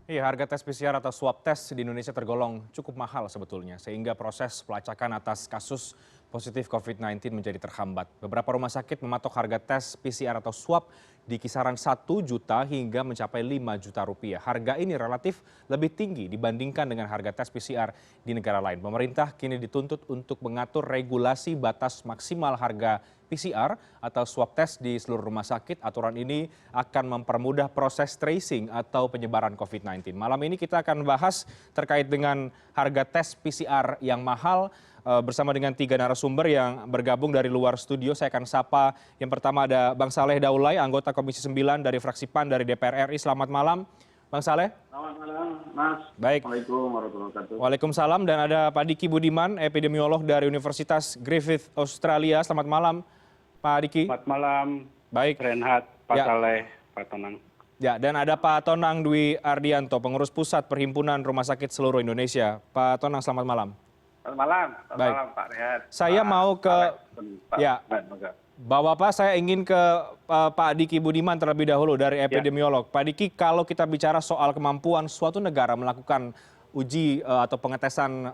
Iya, harga tes PCR atau swab test di Indonesia tergolong cukup mahal sebetulnya, sehingga proses pelacakan atas kasus positif COVID-19 menjadi terhambat. Beberapa rumah sakit mematok harga tes PCR atau swab di kisaran 1 juta hingga mencapai 5 juta rupiah. Harga ini relatif lebih tinggi dibandingkan dengan harga tes PCR di negara lain. Pemerintah kini dituntut untuk mengatur regulasi batas maksimal harga PCR atau swab test di seluruh rumah sakit. Aturan ini akan mempermudah proses tracing atau penyebaran COVID-19. Malam ini kita akan bahas terkait dengan harga tes PCR yang mahal bersama dengan 3 narasumber yang bergabung dari luar studio. Saya akan sapa yang pertama ada Bang Saleh Daulay, anggota Komisi 9 dari fraksi PAN dari DPR RI. Selamat malam, Bang Saleh. Selamat malam, Mas. Baik. Assalamualaikum warahmatullahi wabarakatuh. Waalaikumsalam, dan ada Pak Diki Budiman, epidemiolog dari Universitas Griffith Australia. Selamat malam, Pak Diki. Selamat malam, Baik. Renhat, Pak Ya. Saleh, Pak Tonang. Ya, dan ada Pak Tonang Dwi Ardianto, pengurus pusat Perhimpunan Rumah Sakit Seluruh Indonesia. Pak Tonang, selamat malam. Selamat malam, Baik. Pak Rehat. Saya Pak mau ke Saleh, ya. Bapak-bapak, saya ingin ke Pak Diki Budiman terlebih dahulu dari epidemiolog. Pak Diki, kalau kita bicara soal kemampuan suatu negara melakukan uji atau pengetesan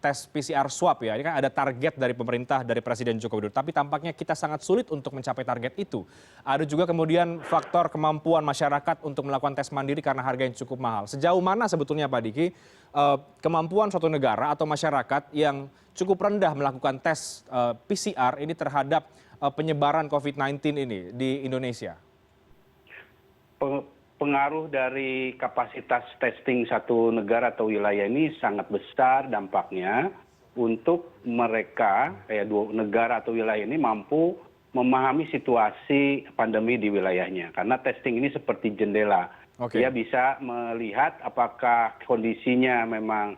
tes PCR swab, ya, ini kan ada target dari pemerintah, dari Presiden Joko Widodo. Tapi tampaknya kita sangat sulit untuk mencapai target itu. Ada juga kemudian faktor kemampuan masyarakat untuk melakukan tes mandiri karena harga yang cukup mahal. Sejauh mana sebetulnya Pak Diki kemampuan suatu negara atau masyarakat yang cukup rendah melakukan tes PCR ini terhadap penyebaran COVID-19 ini di Indonesia? Pengaruh dari kapasitas testing satu negara atau wilayah ini sangat besar dampaknya untuk mereka, dua negara atau wilayah ini mampu memahami situasi pandemi di wilayahnya. Karena testing ini seperti jendela. Dia bisa melihat apakah kondisinya memang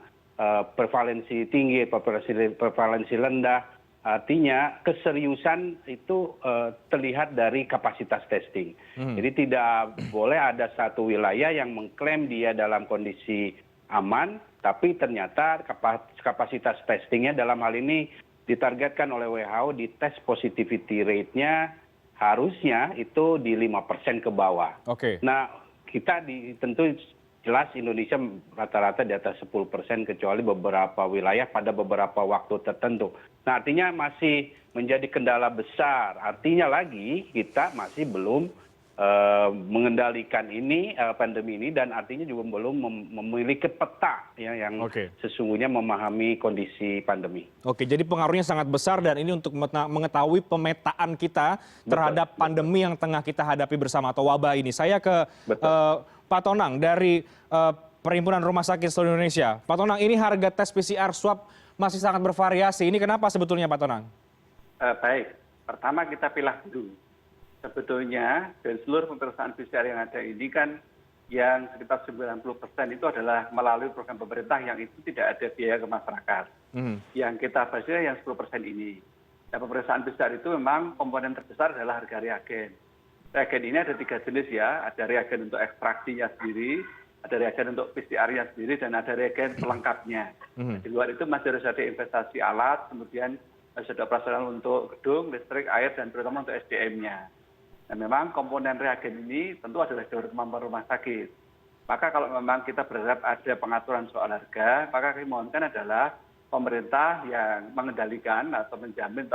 prevalensi tinggi, prevalensi rendah. Artinya keseriusan itu terlihat dari kapasitas testing. Jadi tidak boleh ada satu wilayah yang mengklaim dia dalam kondisi aman, tapi ternyata kapasitas testingnya dalam hal ini ditargetkan oleh WHO di test positivity rate-nya harusnya itu di 5% ke bawah. Nah, kita tentu jelas Indonesia rata-rata di atas 10%, kecuali beberapa wilayah pada beberapa waktu tertentu. Nah, artinya masih menjadi kendala besar. Artinya lagi kita masih belum mengendalikan ini pandemi ini, dan artinya juga belum memiliki peta ya, yang sesungguhnya memahami kondisi pandemi. Oke, jadi pengaruhnya sangat besar, dan ini untuk mengetahui pemetaan kita terhadap pandemi yang tengah kita hadapi bersama atau wabah ini. Saya ke Pak Tonang dari Perhimpunan Rumah Sakit Seluruh Indonesia. Pak Tonang, ini harga tes PCR swab masih sangat bervariasi. Ini kenapa sebetulnya, Pak Tonang? Baik, pertama kita pilah dulu. Sebetulnya dari seluruh pemeriksaan PCR yang ada ini kan yang sekitar 90% itu adalah melalui program pemerintah yang itu tidak ada biaya ke masyarakat. Yang kita bahasnya yang 10% ini. Nah, pemeriksaan PCR itu memang komponen terbesar adalah harga reagen. Reagen ini ada 3 jenis ya, ada reagen untuk ekstraksinya sendiri, ada reagen untuk PCR-nya sendiri, dan ada reagen pelengkapnya. Di luar itu masih harus ada investasi alat, kemudian harus ada operasional untuk gedung, listrik, air, dan terutama untuk SDM-nya. Nah, memang komponen reagen ini tentu adalah dari kemampuan rumah sakit. Maka kalau memang kita berharap ada pengaturan soal harga, maka kami mohonkan adalah pemerintah yang mengendalikan atau menjamin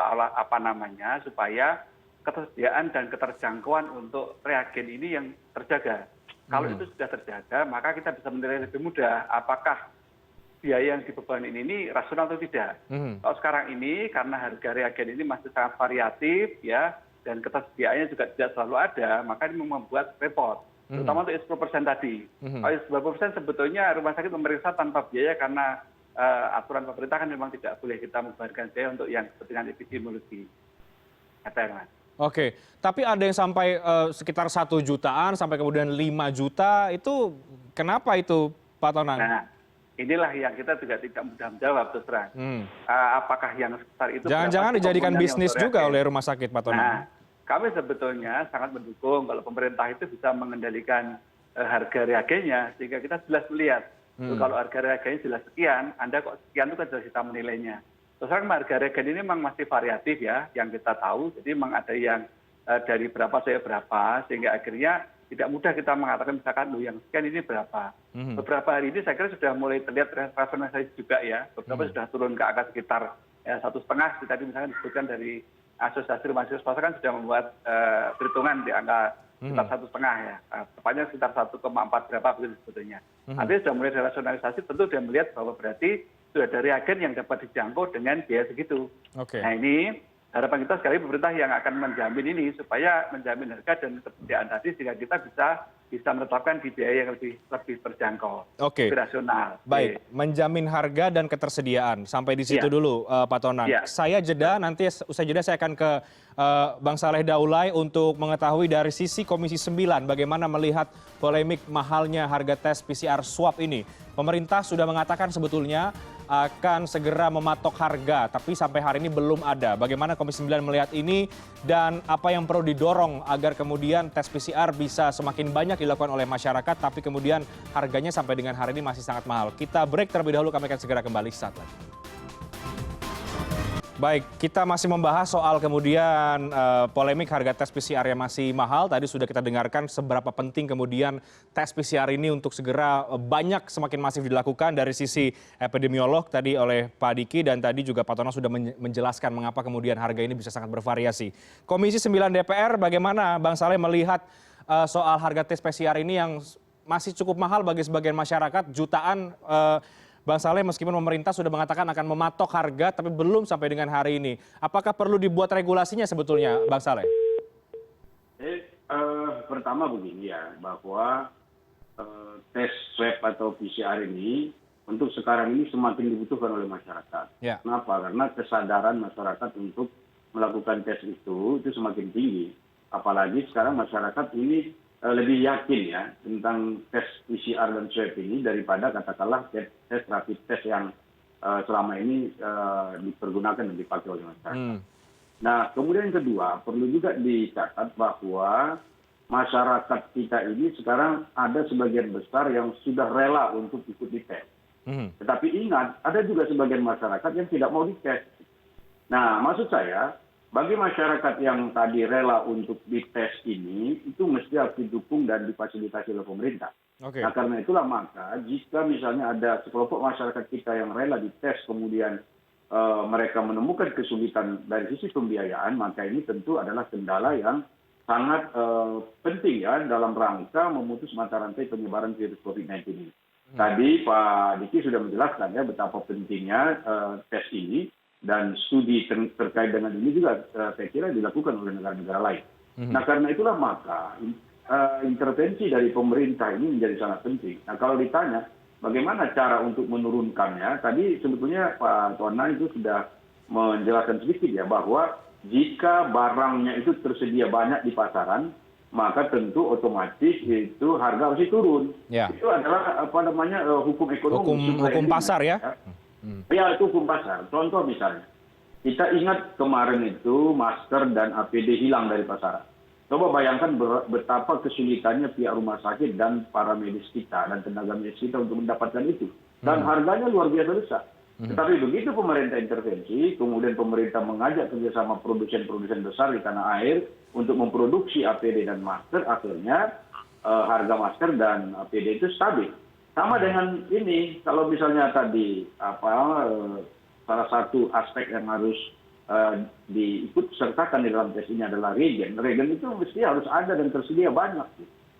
supaya ketersediaan dan keterjangkauan untuk reagen ini yang terjaga. Kalau itu sudah terjaga, maka kita bisa menilai lebih mudah apakah biaya yang dibebani ini rasional atau tidak. Kalau sekarang ini karena harga reagen ini masih sangat variatif ya, dan ketersediaannya juga tidak selalu ada, maka ini membuat repot. Terutama untuk 10% tadi. Kalau 10% sebetulnya rumah sakit memeriksa tanpa biaya karena aturan pemerintah kan memang tidak boleh kita membayarkan biaya untuk yang kepentingan epidemiologi. Oke, tapi ada yang sampai sekitar 1 jutaan, sampai kemudian 5 juta, itu kenapa itu, Pak Tonang? Nah, inilah yang kita juga tidak mudah menjawab, terus terang. Apakah yang sebesar itu... Jangan-jangan dijadikan bisnis juga oleh rumah sakit, Pak Tonang? Nah, kami sebetulnya sangat mendukung kalau pemerintah itu bisa mengendalikan harga reagennya, sehingga kita jelas melihat. Kalau harga reagennya jelas sekian, Anda kok sekian itu kan jelas kita menilainya. Terus terang harga reagen ini memang masih variatif ya, yang kita tahu. Jadi memang ada yang dari berapa sampai berapa, sehingga akhirnya tidak mudah kita mengatakan misalkan yang sekian ini berapa. Beberapa hari ini saya kira sudah mulai terlihat rasionalisasi juga ya. Beberapa sudah turun ke angka sekitar 1,5. Tadi misalkan disebutkan dari Asosiasi Rumah Sakit Swasta kan sudah membuat perhitungan di angka sekitar 1,5 ya. Tepatnya sekitar 1,4 berapa begitu sebetulnya. Artinya sudah mulai ada rasionalisasi, tentu sudah melihat bahwa berarti sudah ada reagen yang dapat dijangkau dengan biaya segitu. Nah ini harapan kita sekali pemerintah yang akan menjamin ini supaya menjamin harga dan ketersediaan tadi sehingga kita bisa menetapkan di biaya yang lebih terjangkau, lebih rasional. Baik, menjamin harga dan ketersediaan sampai di situ dulu, Pak Tonang. Saya jeda, nanti usai jeda saya akan ke Bang Saleh Daulay untuk mengetahui dari sisi Komisi 9 bagaimana melihat polemik mahalnya harga tes PCR swab ini. Pemerintah sudah mengatakan sebetulnya akan segera mematok harga, tapi sampai hari ini belum ada. Bagaimana Komisi 9 melihat ini dan apa yang perlu didorong agar kemudian tes PCR bisa semakin banyak dilakukan oleh masyarakat, tapi kemudian harganya sampai dengan hari ini masih sangat mahal. Kita break terlebih dahulu, kami akan segera kembali saat lagi. Baik, kita masih membahas soal kemudian polemik harga tes PCR yang masih mahal. Tadi sudah kita dengarkan seberapa penting kemudian tes PCR ini untuk segera semakin masif dilakukan dari sisi epidemiolog tadi oleh Pak Diki, dan tadi juga Pak Tonang sudah menjelaskan mengapa kemudian harga ini bisa sangat bervariasi. Komisi 9 DPR, bagaimana Bang Saleh melihat soal harga tes PCR ini yang masih cukup mahal bagi sebagian masyarakat, jutaan. Bang Saleh, meskipun pemerintah sudah mengatakan akan mematok harga, tapi belum sampai dengan hari ini. Apakah perlu dibuat regulasinya sebetulnya, Bang Saleh? Pertama begini ya, bahwa tes swab atau PCR ini untuk sekarang ini semakin dibutuhkan oleh masyarakat. Kenapa? Karena kesadaran masyarakat untuk melakukan tes itu semakin tinggi. Apalagi sekarang masyarakat ini lebih yakin ya tentang tes PCR dan swab ini daripada katakanlah tes rapid test yang selama ini dipergunakan dan dipakai oleh masyarakat. Nah, kemudian yang kedua, perlu juga dicatat bahwa masyarakat kita ini sekarang ada sebagian besar yang sudah rela untuk ikut dites. Tetapi ingat, ada juga sebagian masyarakat yang tidak mau dites. Nah, maksud saya, bagi masyarakat yang tadi rela untuk dites ini, itu mesti harus didukung dan difasilitasi oleh pemerintah. Nah, karena itulah maka jika misalnya ada sekelompok masyarakat kita yang rela dites, kemudian mereka menemukan kesulitan dari sisi pembiayaan, maka ini tentu adalah kendala yang sangat penting ya dalam rangka memutus mata rantai penyebaran virus COVID-19 ini. Tadi Pak Diki sudah menjelaskan ya betapa pentingnya tes ini. Dan studi terkait dengan ini juga saya kira dilakukan oleh negara-negara lain. Nah, karena itulah maka intervensi dari pemerintah ini menjadi sangat penting. Nah, kalau ditanya bagaimana cara untuk menurunkannya, tadi sebetulnya Pak Tonang itu sudah menjelaskan sedikit ya, bahwa jika barangnya itu tersedia banyak di pasaran, maka tentu otomatis itu harga harus turun. Itu adalah hukum ekonomi. Hukum pasar ya? Ya, itu hukum pasar. Contoh misalnya, kita ingat kemarin itu masker dan APD hilang dari pasaran. Coba bayangkan betapa kesulitannya pihak rumah sakit dan para medis kita dan tenaga medis kita untuk mendapatkan itu. Dan harganya luar biasa besar. Tetapi begitu pemerintah intervensi, kemudian pemerintah mengajak kerjasama produsen-produsen besar di tanah air untuk memproduksi APD dan masker, akhirnya harga masker dan APD itu stabil. Sama dengan ini, kalau misalnya tadi salah satu aspek yang harus diikut sertakan di dalam tes ini adalah reagen. Reagen itu mesti harus ada dan tersedia banyak.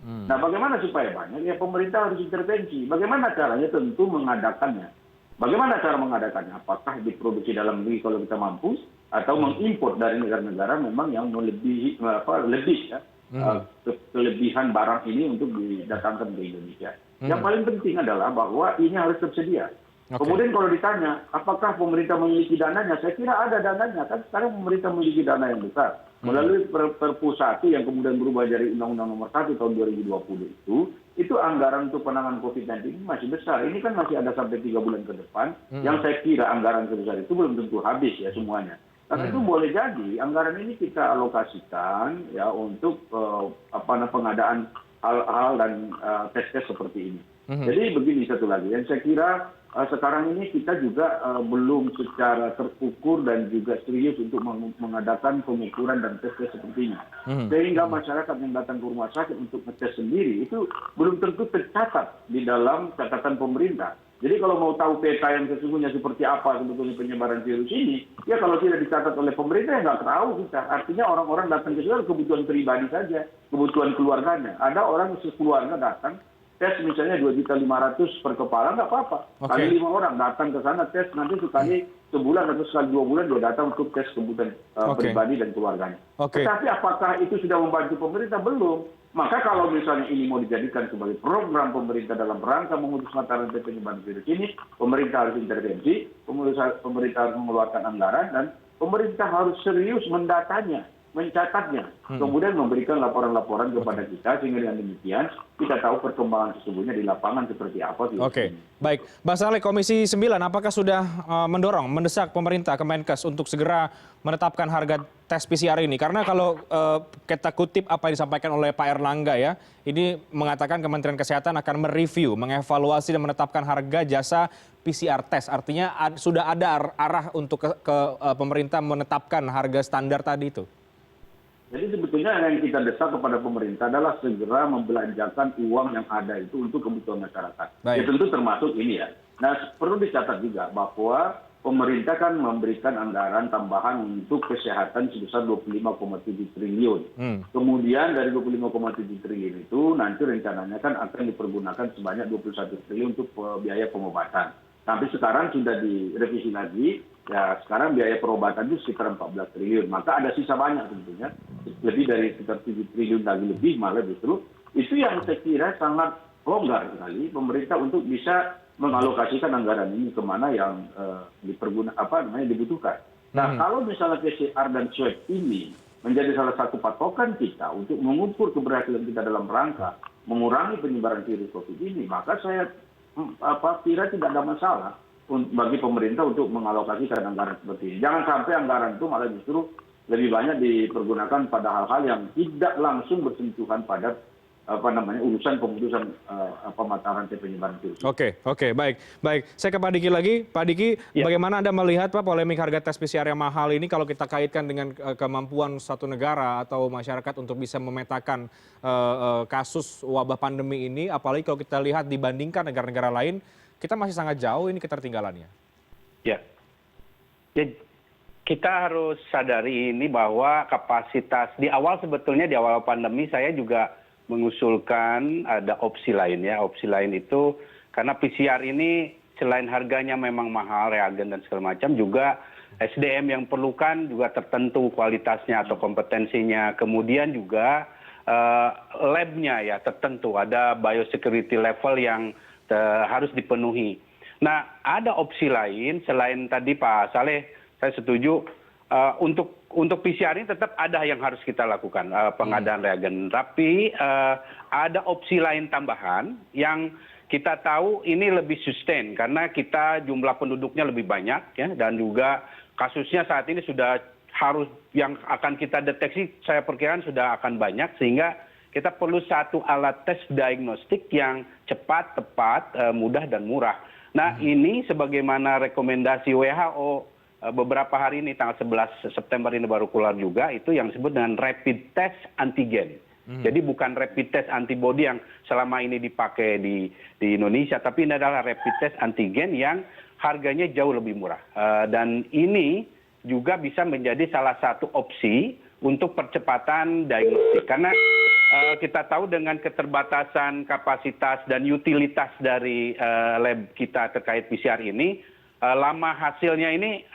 Nah, bagaimana supaya banyak? Ya pemerintah harus intervensi. Bagaimana caranya? Tentu mengadakannya. Bagaimana cara mengadakannya? Apakah diproduksi dalam negeri kalau kita mampu, atau mengimpor dari negara-negara memang yang melebihi kelebihan barang ini untuk didatangkan ke Indonesia. Yang paling penting adalah bahwa ini harus tersedia. Kemudian kalau ditanya, apakah pemerintah memiliki dananya? Saya kira ada dananya. Kan sekarang pemerintah memiliki dana yang besar. Melalui Perpu 1 yang kemudian berubah dari Undang-Undang Nomor 1 tahun 2020 itu anggaran untuk penanganan COVID-19 ini masih besar. Ini kan masih ada sampai 3 bulan ke depan. Yang saya kira anggaran sebesar itu belum tentu habis ya semuanya. Karena itu boleh jadi anggaran ini kita alokasikan ya untuk pengadaan hal-hal dan tes-tes seperti ini. Jadi begini satu lagi, yang saya kira sekarang ini kita juga belum secara terukur dan juga serius untuk mengadakan pengukuran dan tes seperti ini. Sehingga masyarakat yang datang ke rumah sakit untuk ngetes sendiri itu belum tentu tercatat di dalam catatan pemerintah. Jadi kalau mau tahu peta yang sesungguhnya seperti apa sebetulnya penyebaran virus ini, ya kalau tidak dicatat oleh pemerintah ya nggak tahu kita. Artinya orang-orang datang ke sana kebutuhan pribadi saja, kebutuhan keluarganya. Ada orang sekeluarga datang, tes misalnya 2.500.000 per kepala nggak apa-apa. Kali 5 orang datang ke sana tes, nanti sekali sebulan atau sekali 2 bulan dia datang untuk tes kebutuhan pribadi dan keluarganya. Tetapi apakah itu sudah membantu pemerintah? Belum. Maka kalau misalnya ini mau dijadikan sebagai program pemerintah dalam rangka memutus mata rantai penyebaran virus ini, pemerintah harus intervensi, pemerintah harus mengeluarkan anggaran, dan pemerintah harus serius mendatanya, mencatatnya, kemudian memberikan laporan-laporan kepada kita, sehingga dengan demikian kita tahu perkembangan sesungguhnya di lapangan seperti apa. Oke, baik. Bang Saleh, Komisi 9 apakah sudah mendesak pemerintah Kemenkes untuk segera menetapkan harga tes PCR ini? Karena kalau kita kutip apa yang disampaikan oleh Pak Erlangga ya, ini mengatakan Kementerian Kesehatan akan mereview, mengevaluasi dan menetapkan harga jasa PCR test. Artinya sudah ada arah untuk ke pemerintah menetapkan harga standar tadi itu? Jadi sebetulnya yang kita desak kepada pemerintah adalah segera membelanjakan uang yang ada itu untuk kebutuhan masyarakat. Ya tentu termasuk ini ya. Nah perlu dicatat juga bahwa pemerintah kan memberikan anggaran tambahan untuk kesehatan sebesar 25,7 triliun. Kemudian dari 25,7 triliun itu nanti rencananya kan akan dipergunakan sebanyak 21 triliun untuk biaya pengobatan. Tapi sekarang sudah direvisi lagi, ya sekarang biaya perobatan itu sekitar 14 triliun. Maka ada sisa banyak tentunya, lebih dari sekitar 7 triliun lagi lebih malah justru. Itu yang saya kira sangat longgar sekali pemerintah untuk bisa mengalokasikan anggaran ini kemana yang dibutuhkan. Nah kalau misalnya PCR dan swab ini menjadi salah satu patokan kita untuk mengukur keberhasilan kita dalam rangka mengurangi penyebaran virus COVID ini, maka saya kira tidak ada masalah bagi pemerintah untuk mengalokasikan anggaran seperti ini. Jangan sampai anggaran itu malah justru lebih banyak dipergunakan pada hal-hal yang tidak langsung bersentuhan pada urusan pemutusan mata rantai penyebaran virus. Oke, baik. Saya ke Pak Diki lagi. Pak Diki, bagaimana Anda melihat Pak polemik harga tes PCR yang mahal ini kalau kita kaitkan dengan kemampuan satu negara atau masyarakat untuk bisa memetakan kasus wabah pandemi ini, apalagi kalau kita lihat dibandingkan negara-negara lain, kita masih sangat jauh ini ketertinggalannya. Ya, kita harus sadari ini bahwa kapasitas di awal sebetulnya di awal pandemi saya juga mengusulkan ada opsi lain ya. Opsi lain itu karena PCR ini selain harganya memang mahal, reagen dan segala macam, juga SDM yang perlukan juga tertentu kualitasnya atau kompetensinya. Kemudian juga labnya ya tertentu, ada biosecurity level yang harus dipenuhi. Nah ada opsi lain selain tadi Pak Saleh, saya setuju untuk PCR ini tetap ada yang harus kita lakukan, pengadaan reagen. Tapi ada opsi lain tambahan yang kita tahu ini lebih sustain karena kita jumlah penduduknya lebih banyak ya, dan juga kasusnya saat ini sudah harus yang akan kita deteksi saya perkirakan sudah akan banyak, sehingga kita perlu satu alat tes diagnostik yang cepat, tepat, mudah dan murah. Nah ini sebagaimana rekomendasi WHO beberapa hari ini tanggal 11 September ini baru keluar juga, itu yang disebut dengan rapid test antigen. Jadi bukan rapid test antibody yang selama ini dipakai di Indonesia, tapi ini adalah rapid test antigen yang harganya jauh lebih murah. Dan ini juga bisa menjadi salah satu opsi untuk percepatan diagnostik. Karena kita tahu dengan keterbatasan kapasitas dan utilitas dari lab kita terkait PCR ini, lama hasilnya ini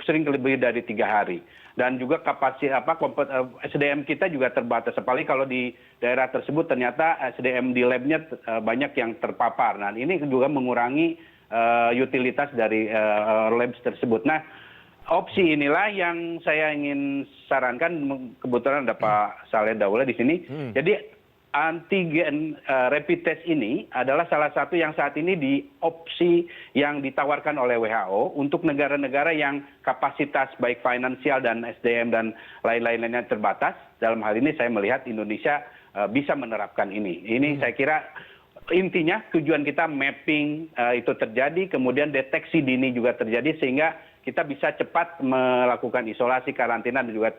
sering lebih dari 3 hari, dan juga kapasitas SDM kita juga terbatas, apalagi kalau di daerah tersebut ternyata SDM di labnya banyak yang terpapar. Nah ini juga mengurangi utilitas dari lab tersebut. Nah opsi inilah yang saya ingin sarankan, kebetulan ada Pak Saleh Daula di sini. Jadi antigen rapid test ini adalah salah satu yang saat ini di opsi yang ditawarkan oleh WHO untuk negara-negara yang kapasitas baik finansial dan SDM dan lain-lainnya terbatas. Dalam hal ini saya melihat Indonesia bisa menerapkan ini. Ini saya kira intinya tujuan kita mapping itu terjadi, kemudian deteksi dini juga terjadi sehingga kita bisa cepat melakukan isolasi, karantina dan juga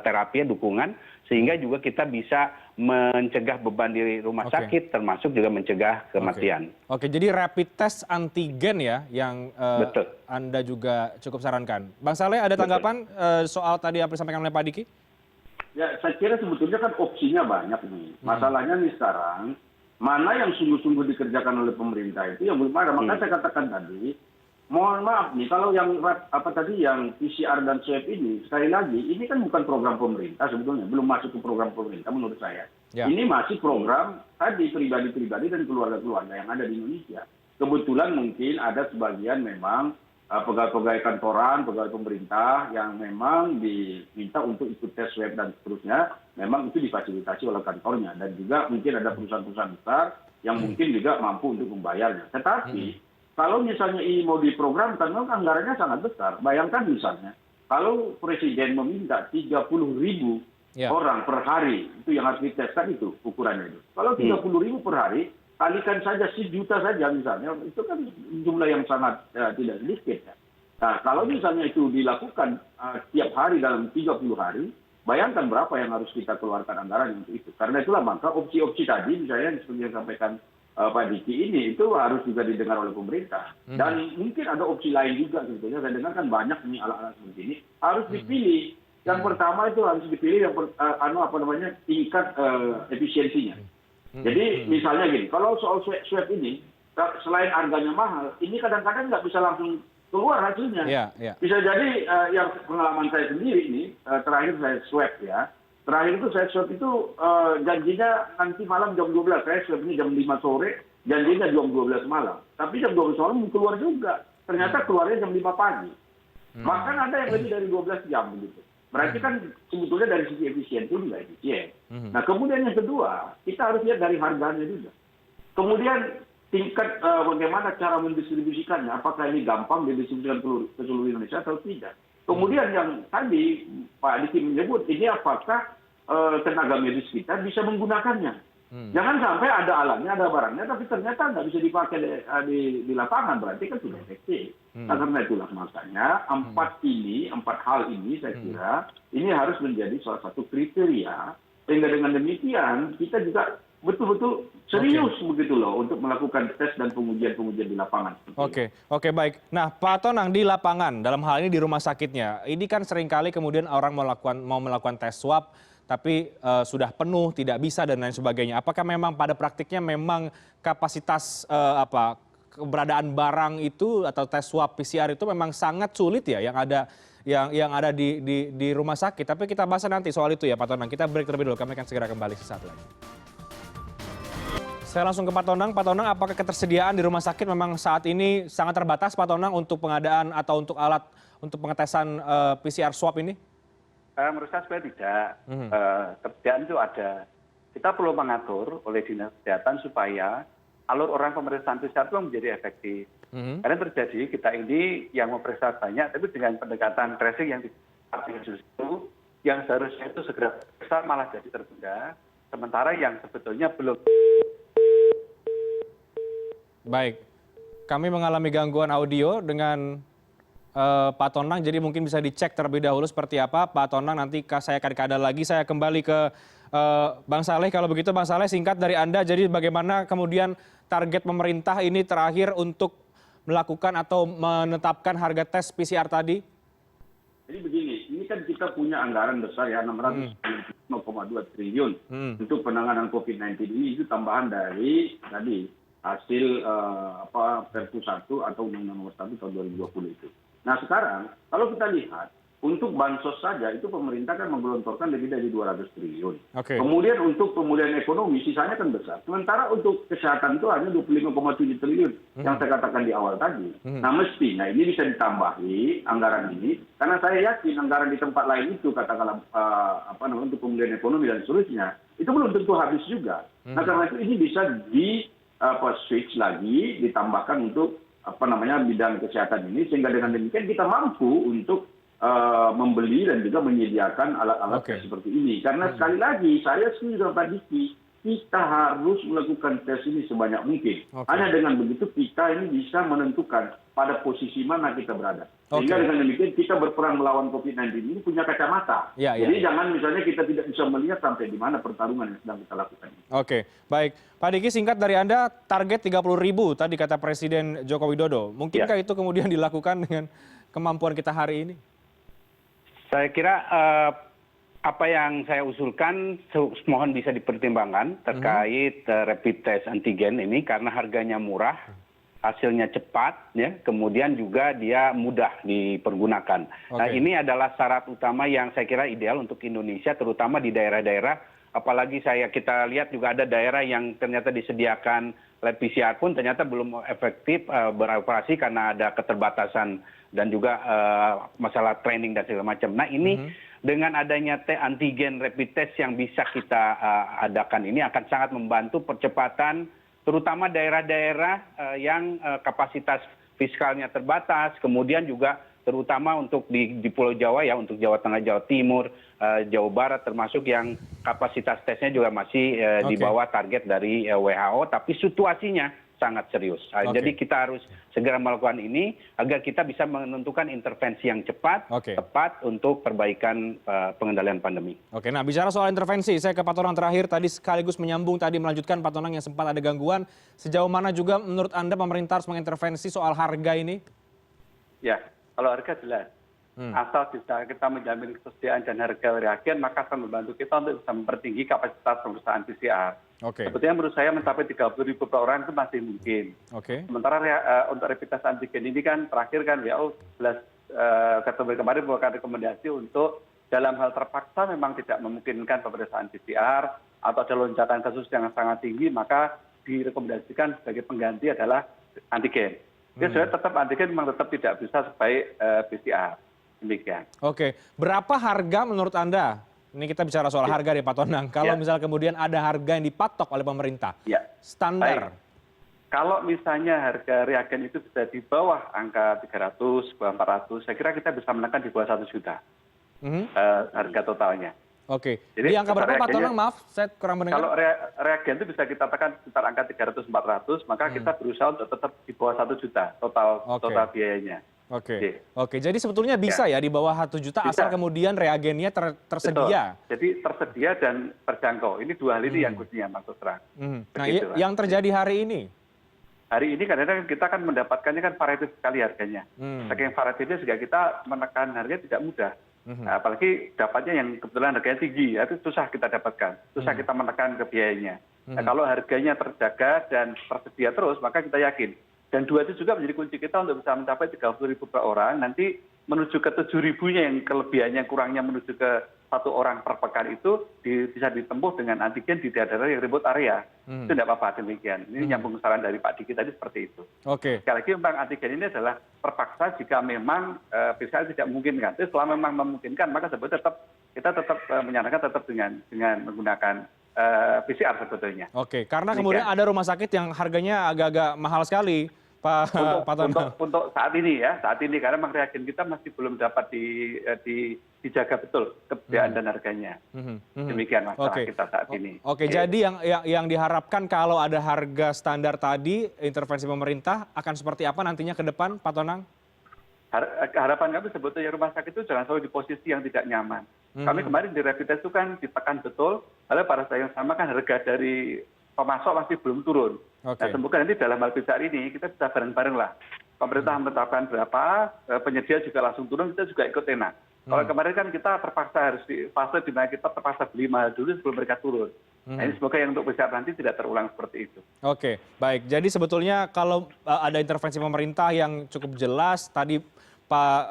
terapi dukungan sehingga juga kita bisa mencegah beban di rumah sakit termasuk juga mencegah kematian. Oke, jadi rapid test antigen ya yang Anda juga cukup sarankan. Bang Saleh ada tanggapan soal tadi apa yang disampaikan oleh Pak Diki? Ya, saya kira sebetulnya kan opsinya banyak nih. Masalahnya nih sekarang, mana yang sungguh-sungguh dikerjakan oleh pemerintah itu yang belum ada. Maka saya katakan tadi, mohon maaf nih, kalau yang yang PCR dan swab ini, sekali lagi, ini kan bukan program pemerintah sebetulnya, belum masuk ke program pemerintah menurut saya. Ya. Ini masih program tadi pribadi-pribadi dan keluarga-keluarga yang ada di Indonesia. Kebetulan mungkin ada sebagian memang pegawai-pegawai kantoran, pegawai pemerintah yang memang diminta untuk ikut tes swab dan seterusnya, memang itu difasilitasi oleh kantornya. Dan juga mungkin ada perusahaan-perusahaan besar yang mungkin juga mampu untuk membayarnya. Tetapi kalau misalnya ini mau diprogramkan, memang anggarannya sangat besar. Bayangkan misalnya, kalau Presiden meminta 30.000 orang per hari, itu yang harus diteskan itu ukurannya itu. Kalau 30.000 per hari, kalikan saja 1 juta saja misalnya, itu kan jumlah yang sangat tidak sedikit. Ya. Nah, kalau misalnya itu dilakukan tiap hari dalam 30 hari, bayangkan berapa yang harus kita keluarkan anggaran untuk itu. Karena itulah maka opsi-opsi tadi, misalnya seperti yang disampaikan Pak Diki ini, itu harus juga didengar oleh pemerintah. Dan mungkin ada opsi lain juga sebetulnya. Saya dengar kan banyak nih alat-alat seperti ini, harus dipilih. Yang pertama itu harus dipilih yang tingkat efisiensinya. Jadi misalnya gini, kalau soal swab ini, selain harganya mahal, ini kadang-kadang nggak bisa langsung keluar hasilnya. Bisa jadi yang pengalaman saya sendiri ini, terakhir saya swab ya, terakhir itu saya swab itu janjinya nanti malam jam 12, saya swab ini jam 5 sore, janjinya jam 12 malam. Tapi jam 12 malam keluar juga, ternyata keluarnya jam 5 pagi. Bahkan ada yang lebih dari 12 jam begitu. Berarti kan sebetulnya dari sisi efisiensi juga efisien. Nah kemudian yang kedua, kita harus lihat dari harganya juga. Kemudian tingkat bagaimana cara mendistribusikannya, apakah ini gampang didistribusikan ke seluruh Indonesia atau tidak. Kemudian yang tadi Pak Diki menyebut, ini apakah tenaga medis kita bisa menggunakannya. Jangan sampai ada alatnya, ada barangnya, tapi ternyata nggak bisa dipakai di lapangan, berarti kan tidak efektif. Nah, karena itulah makanya empat hal ini saya kira ini harus menjadi salah satu kriteria, sehingga dengan demikian kita juga betul-betul serius begitu loh untuk melakukan tes dan pengujian di lapangan. Oke, baik. Nah, Pak Tonang di lapangan, dalam hal ini di rumah sakitnya, ini kan seringkali kemudian orang mau melakukan tes swab, tapi sudah penuh, tidak bisa dan lain sebagainya. Apakah memang pada praktiknya memang kapasitas keberadaan barang itu atau tes swab PCR itu memang sangat sulit ya yang ada di rumah sakit. Tapi kita bahas nanti soal itu ya Pak Tonang. Kita break terlebih dulu, kami akan segera kembali sesaat lagi. Saya langsung ke Pak Tonang. Pak Tonang, apakah ketersediaan di rumah sakit memang saat ini sangat terbatas Pak Tonang untuk pengadaan atau untuk alat untuk pengetesan PCR swab ini? Menurut saya sebenarnya tidak. Ketersediaan itu ada. Kita perlu mengatur oleh Dinas Kesehatan supaya alur orang pemeriksaan PCR itu menjadi efektif. Karena terjadi kita ini yang memeriksa banyak, tapi dengan pendekatan tracing yang justru yang seharusnya itu segera periksa malah jadi tertunda. Sementara yang sebetulnya belum. Baik, kami mengalami gangguan audio dengan Pak Tonang, jadi mungkin bisa dicek terlebih dahulu seperti apa. Pak Tonang, nanti saya akan keadaan lagi. Saya kembali ke Bang Saleh. Kalau begitu Bang Saleh, singkat dari Anda, jadi bagaimana kemudian target pemerintah ini terakhir untuk melakukan atau menetapkan harga tes PCR tadi? Jadi begini, ini kan kita punya anggaran besar ya, 605,2 triliun untuk penanganan COVID-19 ini, itu tambahan dari tadi hasil Perpu 1 atau Undang-Undang Nomor 1 tahun 2020 itu. Nah sekarang kalau kita lihat untuk bansos saja itu pemerintah kan menggelontorkan lebih dari 200 triliun. Kemudian untuk pemulihan ekonomi sisanya kan besar. Sementara untuk kesehatan itu hanya 25,7 triliun yang saya katakan di awal tadi. Nah mestinya ini bisa ditambahi anggaran ini karena saya yakin anggaran di tempat lain itu katakanlah untuk pemulihan ekonomi dan seterusnya itu belum tentu habis juga. Nah karena itu ini bisa switch lagi ditambahkan untuk bidang kesehatan ini sehingga dengan demikian kita mampu untuk membeli dan juga menyediakan alat-alat seperti ini. Karena sekali lagi saya setuju dengan Pak Diki, kita harus melakukan tes ini sebanyak mungkin. Hanya dengan begitu kita ini bisa menentukan pada posisi mana kita berada. Sehingga dengan demikian kita berperang melawan COVID-19 ini punya kacamata. Jadi jangan misalnya kita tidak bisa melihat sampai di mana pertarungan yang sedang kita lakukan. Oke, baik. Pak Diki, singkat dari Anda, target 30.000 tadi kata Presiden Joko Widodo. Mungkinkah itu kemudian dilakukan dengan kemampuan kita hari ini? Saya kira apa yang saya usulkan mohon bisa dipertimbangkan terkait rapid test antigen ini karena harganya murah, hasilnya cepat, ya, kemudian juga dia mudah dipergunakan. Nah, ini adalah syarat utama yang saya kira ideal untuk Indonesia, terutama di daerah-daerah. Apalagi kita lihat juga ada daerah yang ternyata disediakan lab PCR pun ternyata belum efektif beroperasi karena ada keterbatasan dan juga masalah training dan segala macam. Nah, ini dengan adanya antigen rapid test yang bisa kita adakan ini akan sangat membantu percepatan terutama daerah-daerah yang kapasitas fiskalnya terbatas, kemudian juga terutama untuk di Pulau Jawa ya, untuk Jawa Tengah, Jawa Timur, Jawa Barat termasuk yang kapasitas tesnya juga masih di bawah target dari WHO, tapi situasinya sangat serius. Jadi kita harus segera melakukan ini agar kita bisa menentukan intervensi yang cepat, tepat untuk perbaikan pengendalian pandemi. Oke, nah bicara soal intervensi, saya ke Pak Tonang terakhir tadi sekaligus menyambung tadi melanjutkan Pak Tonang yang sempat ada gangguan. Sejauh mana juga menurut Anda pemerintah harus mengintervensi soal harga ini? Ya, kalau harga jelas. Asal bisa kita menjamin ketersediaan dan harga reagen, maka akan membantu kita untuk bisa mempertinggi kapasitas pemeriksaan PCR. Sebetulnya menurut saya mencapai 30.000 per orang itu masih mungkin. Sementara untuk rapid test antigen ini kan terakhir kan WHO 11 September kemarin membuat rekomendasi untuk dalam hal terpaksa memang tidak memungkinkan pemeriksaan PCR atau ada lonjakan kasus yang sangat tinggi, maka direkomendasikan sebagai pengganti adalah antigen. Jadi sebenarnya tetap antigen memang tetap tidak bisa sebaik PCR. Demikian. Oke, berapa harga menurut Anda? Ini kita bicara soal harga deh Pak Tonang. Kalau misalnya kemudian ada harga yang dipatok oleh pemerintah, standar. Kalau misalnya harga reagen itu bisa di bawah angka 300, bawah 400, saya kira kita bisa menekan di bawah 1 juta harga totalnya. Jadi angka berapa Pak Tonang? Maaf, saya kurang mendengar. Kalau reagen itu bisa kita tekan sekitar angka 300-400, maka kita berusaha untuk tetap di bawah 1 juta total biayanya. Jadi sebetulnya bisa ya di bawah 1 juta asal kemudian reagennya tersedia. Betul. Jadi tersedia dan terjangkau. Ini dua hal ini yang kuncinya Mas Terang. Nah, yang terjadi hari ini? Hari ini kadang-kadang kita kan mendapatkannya kan variatif sekali harganya. Saking variatifnya juga kita menekan harganya tidak mudah. Nah, apalagi dapatnya yang kebetulan harganya tinggi, itu susah kita dapatkan, susah kita menekan ke biayanya. Nah, kalau harganya terjaga dan tersedia terus, maka kita yakin. Dan dua itu juga menjadi kunci kita untuk bisa mencapai 30.000 per orang, nanti menuju ke 7.000-nya yang kelebihannya kurangnya menuju ke 1 orang per pekan itu bisa ditempuh dengan antigen di daerah yang remote area. Itu tidak apa-apa demikian. Ini nyambung saran dari Pak Diki tadi seperti itu. Sekali lagi tentang antigen ini adalah terpaksa jika memang PCR tidak memungkinkan. Tapi setelah memang memungkinkan, maka sebetulnya kita tetap menyarankan tetap dengan menggunakan PCR sebetulnya. Karena kemudian ada rumah sakit yang harganya agak-agak mahal sekali. Pak Tonang. Untuk saat ini karena memang reagen kita masih belum dapat dijaga betul kebiayaan dan harganya. Demikian masalah kita saat ini. Jadi yang diharapkan kalau ada harga standar tadi, intervensi pemerintah akan seperti apa nantinya ke depan, Pak Tonang? Harapan kami sebetulnya rumah sakit itu jangan selalu di posisi yang tidak nyaman. Kami kemarin di rapid test itu kan ditekan betul, lalu pada saat yang sama kan harga dari pemasok masih belum turun. Nah, semoga nanti dalam hal PCR ini kita bisa bareng-bareng lah. Pemerintah menetapkan berapa, penyedia juga langsung turun, kita juga ikut enak. Kalau kemarin kan kita terpaksa harus di fase di mana kita terpaksa beli mahal dulu sebelum mereka turun. Nah, ini semoga yang untuk PCR nanti tidak terulang seperti itu. Baik. Jadi sebetulnya kalau ada intervensi pemerintah yang cukup jelas, tadi Pak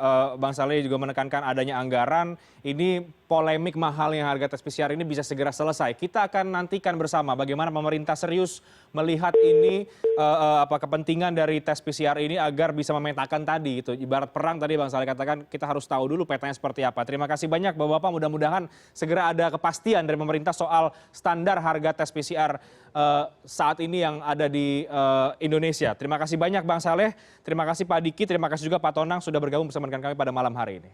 Bang Saleh juga menekankan adanya anggaran, ini polemik mahalnya harga tes PCR ini bisa segera selesai. Kita akan nantikan bersama bagaimana pemerintah serius melihat ini kepentingan dari tes PCR ini agar bisa memetakan tadi itu. Ibarat perang tadi Bang Saleh katakan kita harus tahu dulu petanya seperti apa. Terima kasih banyak Bapak-bapak, mudah-mudahan segera ada kepastian dari pemerintah soal standar harga tes PCR saat ini yang ada di Indonesia. Terima kasih banyak Bang Saleh, terima kasih Pak Diki, terima kasih juga Pak Tonang sudah bergabung bersama dengan kami pada malam hari ini.